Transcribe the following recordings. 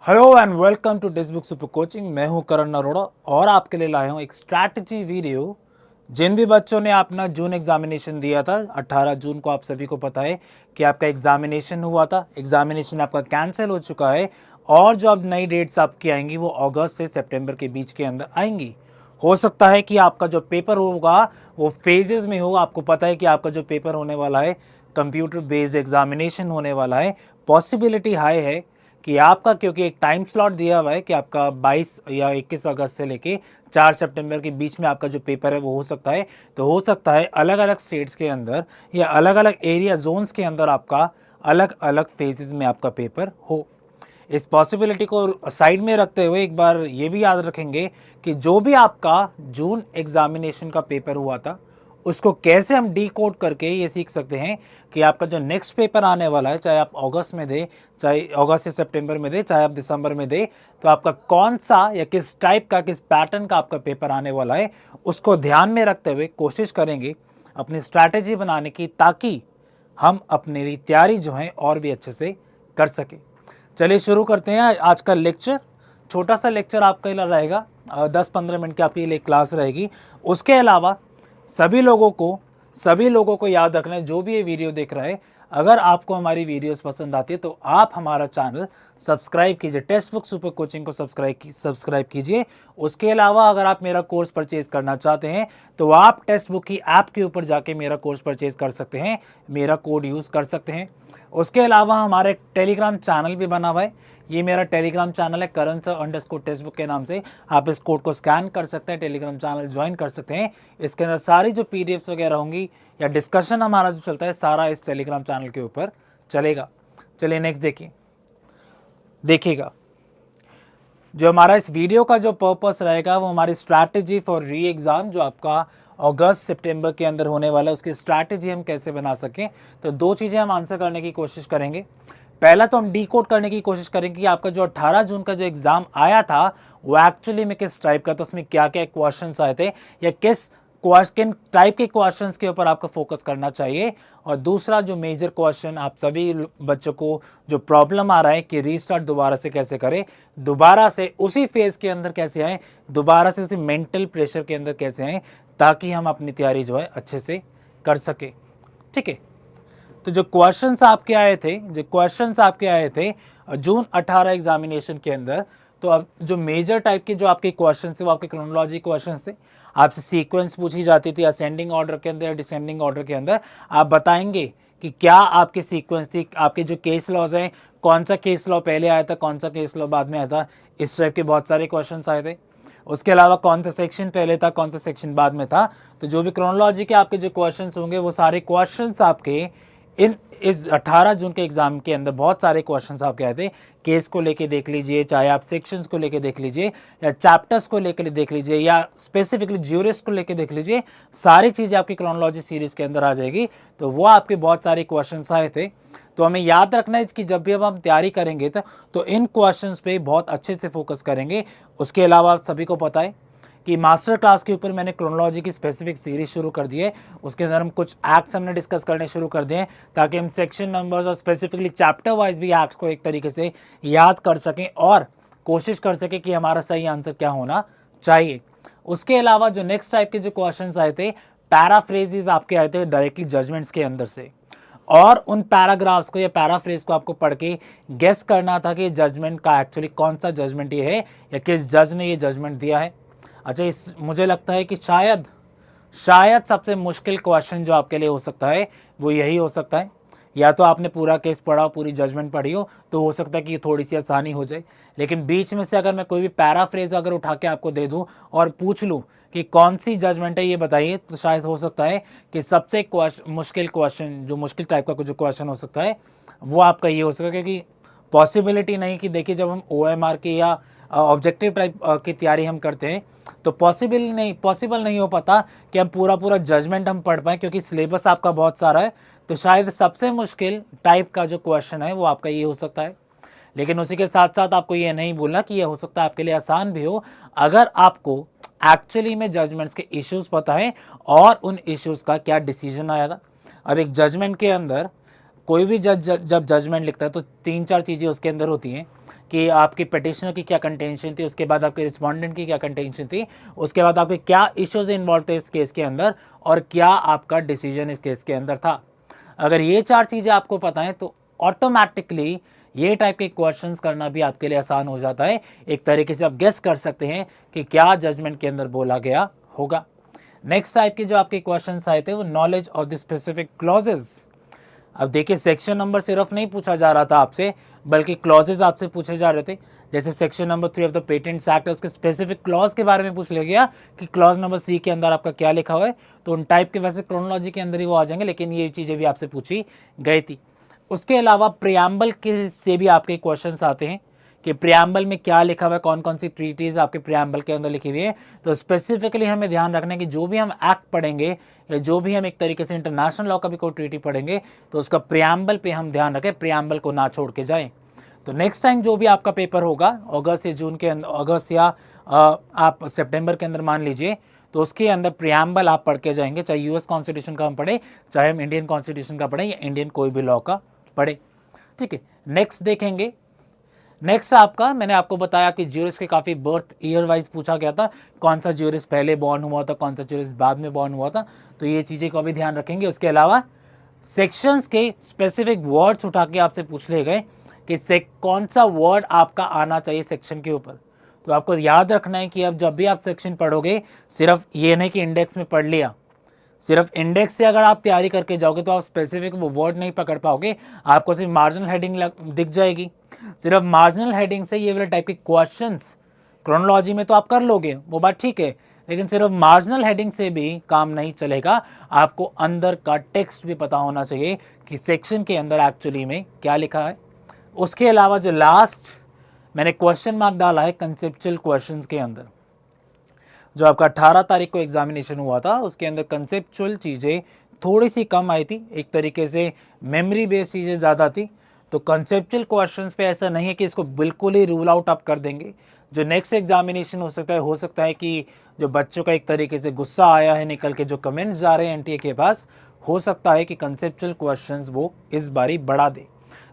Hello and welcome to textbook super coaching. मैं हूं करण अरोड़ा और आपके लिए लाया हूं एक स्ट्रैटेजी वीडियो। जिन भी बच्चों ने अपना जून एग्जामिनेशन दिया था 18 जून को, आप सभी को पता है कि आपका एग्जामिनेशन हुआ था। एग्जामिनेशन आपका कैंसिल हो चुका है और जो अब नई डेट्स आपकी आएंगी वो अगस्त से सितंबर के बीच के अंदर आएंगी। हो सकता है कि आपका जो पेपर होगा वो फेजेस में हो। आपको पता है कि आपका जो पेपर होने वाला है कंप्यूटर बेस्ड एग्जामिनेशन होने वाला है। पॉसिबिलिटी हाई है कि आपका, क्योंकि एक टाइम स्लॉट दिया हुआ है कि आपका 22 या 21 अगस्त से लेके 4 सितंबर के बीच में आपका जो पेपर है वो हो सकता है। तो हो सकता है अलग अलग स्टेट्स के अंदर या अलग अलग एरिया जोन्स के अंदर आपका अलग अलग फेजेस में आपका पेपर हो। इस पॉसिबिलिटी को साइड में रखते हुए एक बार ये भी याद रखेंगे कि जो भी आपका जून एग्जामिनेशन का पेपर हुआ था उसको कैसे हम डी कोड करके ये सीख सकते हैं कि आपका जो नेक्स्ट पेपर आने वाला है, चाहे आप अगस्त में दे, चाहे अगस्त से सितंबर में दे, चाहे आप दिसंबर में दे, तो आपका कौन सा या किस टाइप का, किस पैटर्न का आपका पेपर आने वाला है उसको ध्यान में रखते हुए कोशिश करेंगे अपनी स्ट्रैटेजी बनाने की, ताकि हम अपनी तैयारी जो है और भी अच्छे से कर सकें। चलिए शुरू करते हैं आज का लेक्चर। छोटा सा लेक्चर आपका लिए रहेगा, 10-15 मिनट की आपके लिए क्लास रहेगी। उसके अलावा सभी लोगों को याद रखना है, जो भी ये वीडियो देख रहा है, अगर आपको हमारी वीडियोस पसंद आती है तो आप हमारा चैनल सब्सक्राइब कीजिए, टेक्स्ट बुक सुपर कोचिंग को सब्सक्राइब कीजिए। उसके अलावा अगर आप मेरा कोर्स परचेज करना चाहते हैं तो आप टेक्स्ट बुक की ऐप के ऊपर जाके मेरा कोर्स परचेज कर सकते हैं, मेरा कोड यूज़ कर सकते हैं। उसके अलावा हमारे टेलीग्राम चैनल भी बना हुआ है। ये मेरा टेलीग्राम चैनल है करण सर अंडरस्कोर टेक्स्ट बुक के नाम से। आप इस कोड को स्कैन कर सकते हैं, टेलीग्राम चैनल ज्वाइन कर सकते हैं। इसके अंदर सारी जो पीडीएफ्स वगैरह होंगी या डिस्कशन हमारा जो चलता है सारा इस टेलीग्राम चैनल के ऊपर चलेगा। चलिए नेक्स्ट देखिएगा। जो हमारा इस वीडियो का जो पर्पस रहेगा वो हमारी स्ट्रैटेजी फॉर री एग्ज़ाम, जो आपका अगस्त सितंबर के अंदर होने वाला है, उसकी स्ट्रैटेजी हम कैसे बना सकें। तो दो चीज़ें हम आंसर करने की कोशिश करेंगे। पहला तो हम डी कोड करने की कोशिश करेंगे कि आपका जो 18 जून का जो एग्ज़ाम आया था वो एक्चुअली में किस टाइप का था, उसमें क्या क्या क्वेश्चंस आए थे या किन टाइप के क्वेश्चंस के ऊपर आपको फोकस करना चाहिए। और दूसरा जो मेजर क्वेश्चन आप सभी बच्चों को जो प्रॉब्लम आ रहा है कि रीस्टार्ट दोबारा से कैसे करें, दोबारा से उसी फेज के अंदर कैसे आए, दोबारा से उसी मेंटल प्रेशर के अंदर कैसे आए, ताकि हम अपनी तैयारी जो है अच्छे से कर सके। ठीक है, तो जो क्वेश्चंस आपके आए थे जून 18 एग्जामिनेशन के अंदर, तो अब जो मेजर टाइप के जो आपके क्वेश्चंस थे वो आपके क्रोनोलॉजी क्वेश्चंस थे। आपसे सीक्वेंस पूछी जाती थी असेंडिंग ऑर्डर के अंदर या डिसेंडिंग ऑर्डर के अंदर। आप बताएंगे कि क्या आपकी सीक्वेंस थी, आपके जो केस लॉज हैं, कौन सा केस लॉ पहले आया था, कौन सा केस लॉ बाद में आया था। इस टाइप के बहुत सारे क्वेश्चन आए थे। उसके अलावा कौन सा सेक्शन पहले था, कौन सा सेक्शन बाद में था। तो जो भी क्रोनोलॉजी के आपके जो क्वेश्चंस होंगे वो सारे क्वेश्चंस आपके इस 18 जून के एग्जाम के अंदर बहुत सारे क्वेश्चंस आपके आए थे। केस को लेके देख लीजिए, चाहे आप सेक्शंस को लेके देख लीजिए या चैप्टर्स को लेकर देख लीजिए या स्पेसिफिकली ज्यूरिस्ट को लेके देख लीजिए, सारी चीज़ें आपकी क्रोनोलॉजी सीरीज के अंदर आ जाएगी। तो वो आपके बहुत सारे क्वेश्चंस आए थे। तो हमें याद रखना है कि जब भी अब हम तैयारी करेंगे तो इन क्वेश्चंस पे बहुत अच्छे से फोकस करेंगे। उसके अलावा सभी को पता है कि मास्टर क्लास के ऊपर मैंने क्रोनोलॉजी की स्पेसिफिक सीरीज शुरू कर दी है। उसके अंदर हम कुछ एक्ट्स हमने डिस्कस करने शुरू कर दिए हैं, ताकि हम सेक्शन नंबर्स और स्पेसिफिकली चैप्टर वाइज भी एक्ट्स को एक तरीके से याद कर सकें और कोशिश कर सकें कि हमारा सही आंसर क्या होना चाहिए। उसके अलावा जो नेक्स्ट टाइप के जो क्वेश्चंस आए थे, पैराफ्रेजेस आपके आए थे डायरेक्टली जजमेंट्स के अंदर से, और उन पैराग्राफ्स को या पैराफ्रेज को आपको पढ़ के गेस करना था कि जजमेंट का एक्चुअली कौन सा जजमेंट ये है या किस जज ने ये जजमेंट दिया है। अच्छा, मुझे लगता है कि शायद सबसे मुश्किल क्वेश्चन जो आपके लिए हो सकता है वो यही हो सकता है। या तो आपने पूरा केस पढ़ा हो, पूरी जजमेंट पढ़ी हो हो सकता है कि थोड़ी सी आसानी हो जाए। लेकिन बीच में से अगर मैं कोई भी पैराफ्रेज अगर उठा के आपको दे दूं और पूछ लूं कि कौन सी जजमेंट है ये बताइए, तो शायद हो सकता है कि सबसे मुश्किल क्वेश्चन, जो मुश्किल टाइप का जो क्वेश्चन हो सकता है वो आपका ये हो सकता है। क्योंकि पॉसिबिलिटी नहीं कि देखिए, जब हम OMR की या ऑब्जेक्टिव टाइप की तैयारी हम करते हैं तो पॉसिबल नहीं हो पाता कि हम पूरा जजमेंट हम पढ़ पाएँ, क्योंकि सिलेबस आपका बहुत सारा है। तो शायद सबसे मुश्किल टाइप का जो क्वेश्चन है वो आपका ये हो सकता है। लेकिन उसी के साथ साथ आपको ये नहीं भूलना कि ये हो सकता है आपके लिए आसान भी हो, अगर आपको एक्चुअली में जजमेंट्स के इश्यूज पता है और उन इश्यूज का क्या डिसीजन आया था। अब एक जजमेंट के अंदर कोई भी जज जब जजमेंट लिखता है तो 3-4 चीज़ें उसके अंदर होती हैं कि आपकी पिटिशनर की क्या कंटेंशन थी, उसके बाद आपके रिस्पोंडेंट की क्या कंटेंशन थी, उसके बाद आपके क्या इश्यूज इन्वॉल्व थे इस केस के अंदर और क्या आपका डिसीजन इस केस के अंदर था। अगर ये 4 चीज़ें आपको पता है तो ऑटोमेटिकली ये टाइप के क्वेश्चंस करना भी आपके लिए आसान हो जाता है। एक तरीके से आप गेस कर सकते हैं कि क्या जजमेंट के अंदर बोला गया होगा। नेक्स्ट टाइप के जो आपके क्वेश्चंस आए थे वो knowledge of the specific clauses. अब देखिए सेक्शन नंबर सिर्फ नहीं पूछा जा रहा था आपसे, बल्कि क्लॉजेज आपसे पूछे जा रहे थे। जैसे section number 3 of the patents act है, उसके स्पेसिफिक क्लॉज के बारे में पूछ लिया गया कि क्लॉज नंबर सी के अंदर आपका क्या लिखा हुआ है। तो उन टाइप के वैसे क्रोनोलॉजी के अंदर ही वो आ जाएंगे, लेकिन ये चीज़ें भी आपसे पूछी गई थी। उसके अलावा प्रियम्बल के से भी आपके क्वेश्चंस आते हैं कि प्रियम्बल में क्या लिखा हुआ है, कौन कौन सी ट्रीटीज आपके प्रियम्बल के अंदर लिखी हुई है। तो स्पेसिफिकली हमें ध्यान रखना है कि जो भी हम एक्ट पढ़ेंगे या जो भी हम एक तरीके से इंटरनेशनल लॉ का भी कोई ट्रीटी पढ़ेंगे तो उसका प्रियम्बल पे हम ध्यान रखें, प्रियम्बल को ना छोड़ के जाएं। तो नेक्स्ट टाइम जो भी आपका पेपर होगा अगस्त या जून के अंदर, अगस्त या आप सितंबर के अंदर मान लीजिए, तो उसके अंदर प्रियम्बल आप पढ़ के जाएंगे, चाहे यूएस कॉन्स्टिट्यूशन का हम पढ़े, चाहे हम इंडियन कॉन्स्टिट्यूशन का पढ़े या इंडियन कोई भी लॉ का पढ़े। ठीक है, नेक्स्ट देखेंगे। नेक्स्ट आपका, मैंने आपको बताया कि ज्यूरिस के काफ़ी बर्थ ईयर वाइज पूछा गया था, कौन सा ज्यूरिस पहले बॉर्न हुआ था, कौन सा ज्यूरिस बाद में बॉर्न हुआ था, तो ये चीज़ें को भी ध्यान रखेंगे। उसके अलावा सेक्शंस के स्पेसिफिक वर्ड्स उठा के आपसे पूछ लिए गए कि कौन सा वर्ड आपका आना चाहिए सेक्शन के ऊपर। तो आपको याद रखना है कि अब जब भी आप सेक्शन पढ़ोगे, सिर्फ ये नहीं कि इंडेक्स में पढ़ लिया, सिर्फ इंडेक्स से अगर आप तैयारी करके जाओगे तो आप स्पेसिफिक वो वर्ड नहीं पकड़ पाओगे, आपको सिर्फ मार्जिनल हेडिंग दिख जाएगी। सिर्फ मार्जिनल हेडिंग से ये वाले टाइप के क्वेश्चंस क्रोनोलॉजी में तो आप कर लोगे, वो बात ठीक है, लेकिन सिर्फ मार्जिनल हेडिंग से भी काम नहीं चलेगा। आपको अंदर का टेक्स्ट भी पता होना चाहिए कि सेक्शन के अंदर एक्चुअली में क्या लिखा है। उसके अलावा जो लास्ट मैंने क्वेश्चन मार्क डाला है कंसेप्चुअल क्वेश्चंस के अंदर, जो आपका 18 तारीख को एग्जामिनेशन हुआ था, उसके अंदर कंसेप्चुअल चीज़ें थोड़ी सी कम आई थी, एक तरीके से मेमोरी बेस्ड चीज़ें ज़्यादा थी। तो कंसेप्चुअल क्वेश्चंस पे ऐसा नहीं है कि इसको बिल्कुल ही रूल आउट आप कर देंगे। जो नेक्स्ट एग्जामिनेशन हो सकता है कि जो बच्चों का एक तरीके से गुस्सा आया है निकल के, जो कमेंट्स जा रहे हैं एनटीए के पास, हो सकता है कि कंसेप्चुअल क्वेश्चंस वो इस बारी बढ़ा दे।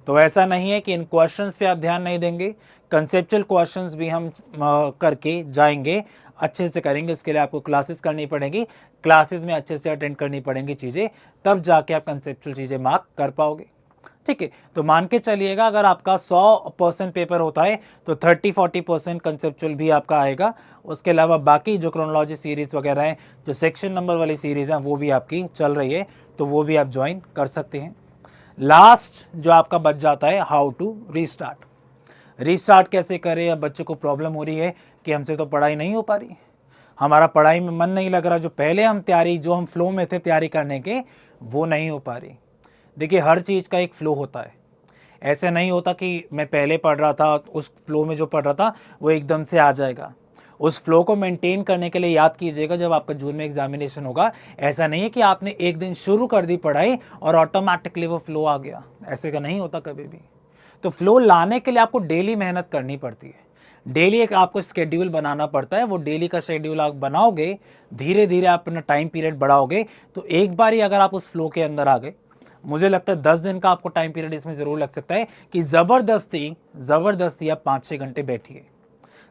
तो ऐसा नहीं है कि इन क्वेश्चंस पे आप ध्यान नहीं देंगे, कंसेप्चुअल क्वेश्चंस भी हम करके जाएंगे, अच्छे से करेंगे। उसके लिए आपको क्लासेस करनी पड़ेगी, क्लासेस में अच्छे से अटेंड करनी पड़ेंगी चीज़ें, तब जाके आप कंसेप्चुअल चीज़ें मार्क कर पाओगे। ठीक है, तो मान के चलिएगा अगर आपका 100% पेपर होता है तो 30-40% कंसेप्चुअल भी आपका आएगा। उसके अलावा बाकी जो क्रोनोलॉजी सीरीज़ वगैरह हैं, जो सेक्शन नंबर वाली सीरीज़ हैं, वो भी आपकी चल रही है, तो वो भी आप ज्वाइन कर सकते हैं। लास्ट जो आपका बच जाता है, हाउ टू रीस्टार्ट कैसे करें। या बच्चों को प्रॉब्लम हो रही है कि हमसे तो पढ़ाई नहीं हो पा रही, हमारा पढ़ाई में मन नहीं लग रहा, जो पहले हम तैयारी, जो हम फ्लो में थे तैयारी करने के, वो नहीं हो पा रही। देखिए हर चीज़ का एक फ़्लो होता है, ऐसे नहीं होता कि मैं पहले पढ़ रहा था उस फ्लो में जो पढ़ रहा था वो एकदम से आ जाएगा। उस फ्लो को मेंटेन करने के लिए याद कीजिएगा जब आपका जून में एग्जामिनेशन होगा, ऐसा नहीं है कि आपने एक दिन शुरू कर दी पढ़ाई और ऑटोमेटिकली वो फ्लो आ गया, ऐसे का नहीं होता कभी भी। तो फ्लो लाने के लिए आपको डेली मेहनत करनी पड़ती है, डेली एक आपको शेड्यूल बनाना पड़ता है। वो डेली का शेड्यूल आप बनाओगे, धीरे धीरे आप अपना टाइम पीरियड बढ़ाओगे, तो एक बार ही अगर आप उस फ्लो के अंदर आ गए, मुझे लगता है 10 दिन का आपको टाइम पीरियड इसमें ज़रूर लग सकता है कि ज़बरदस्ती आप 5-6 घंटे बैठिए।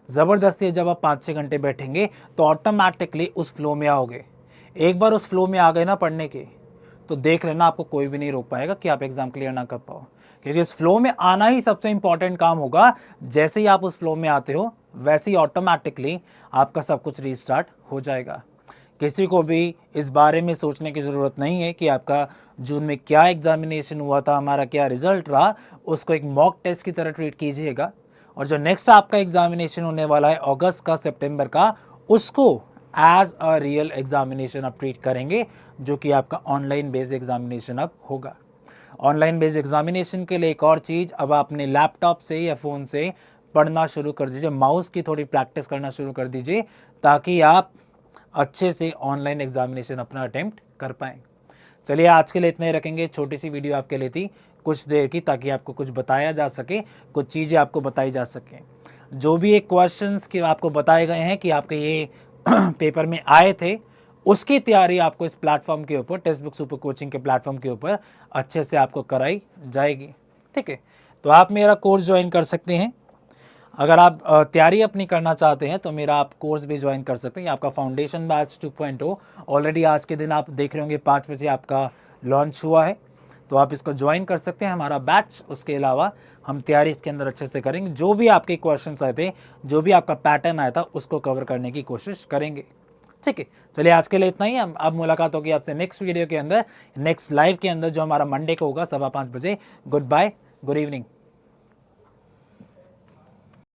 ज़बरदस्ती जब आप 5-6 घंटे बैठेंगे तो ऑटोमेटिकली उस फ्लो में आओगे। एक बार उस फ्लो में आ गए ना पढ़ने के, तो देख लेना आपको कोई भी नहीं रोक पाएगा कि आप एग्ज़ाम क्लियर ना कर पाओ, क्योंकि इस फ्लो में आना ही सबसे इंपॉर्टेंट काम होगा। जैसे ही आप उस फ्लो में आते हो वैसे ही ऑटोमेटिकली आपका सब कुछ रीस्टार्ट हो जाएगा। किसी को भी इस बारे में सोचने की ज़रूरत नहीं है कि आपका जून में क्या एग्जामिनेशन हुआ था, हमारा क्या रिजल्ट रहा, उसको एक मॉक टेस्ट की तरह ट्रीट कीजिएगा। और जो नेक्स्ट आपका एग्जामिनेशन होने वाला है अगस्त का, सितंबर का, उसको एज अ रियल एग्जामिनेशन आप ट्रीट करेंगे, जो कि आपका ऑनलाइन बेस्ड एग्जामिनेशन अब होगा। ऑनलाइन बेस्ड एग्जामिनेशन के लिए एक और चीज़, अब आप अपने लैपटॉप से या फ़ोन से पढ़ना शुरू कर दीजिए, माउस की थोड़ी प्रैक्टिस करना शुरू कर दीजिए, ताकि आप अच्छे से ऑनलाइन एग्जामिनेशन अपना अटेम्प्ट कर पाएँ। चलिए आज के लिए इतना ही रखेंगे, छोटी सी वीडियो आपके लिए थी कुछ देर की, ताकि आपको कुछ बताया जा सके, कुछ चीज़ें आपको बताई जा सकें। जो भी एक क्वेश्चंस के आपको बताए गए हैं कि आपके ये पेपर में आए थे, उसकी तैयारी आपको इस प्लेटफॉर्म के ऊपर, टेक्स्ट बुक सुपर कोचिंग के प्लेटफॉर्म के ऊपर अच्छे से आपको कराई जाएगी। ठीक है, तो आप मेरा कोर्स ज्वाइन कर सकते हैं। अगर आप तैयारी अपनी करना चाहते हैं तो मेरा आप कोर्स भी ज्वाइन कर सकते हैं। आपका फाउंडेशन बैच 2.0 ऑलरेडी आज के दिन आप देख रहे होंगे 5 बजे आपका लॉन्च हुआ है, तो आप इसको ज्वाइन कर सकते हैं, हमारा बैच। उसके अलावा हम तैयारी इसके अंदर अच्छे से करेंगे, जो भी आपके क्वेश्चंस आए थे, जो भी आपका पैटर्न आया था, उसको कवर करने की कोशिश करेंगे। ठीक है, चलिए आज के लिए इतना ही। अब मुलाकात होगी आपसे नेक्स्ट वीडियो के अंदर, नेक्स्ट लाइव के अंदर, जो हमारा मंडे को होगा 5:15 बजे। Goodbye, good evening.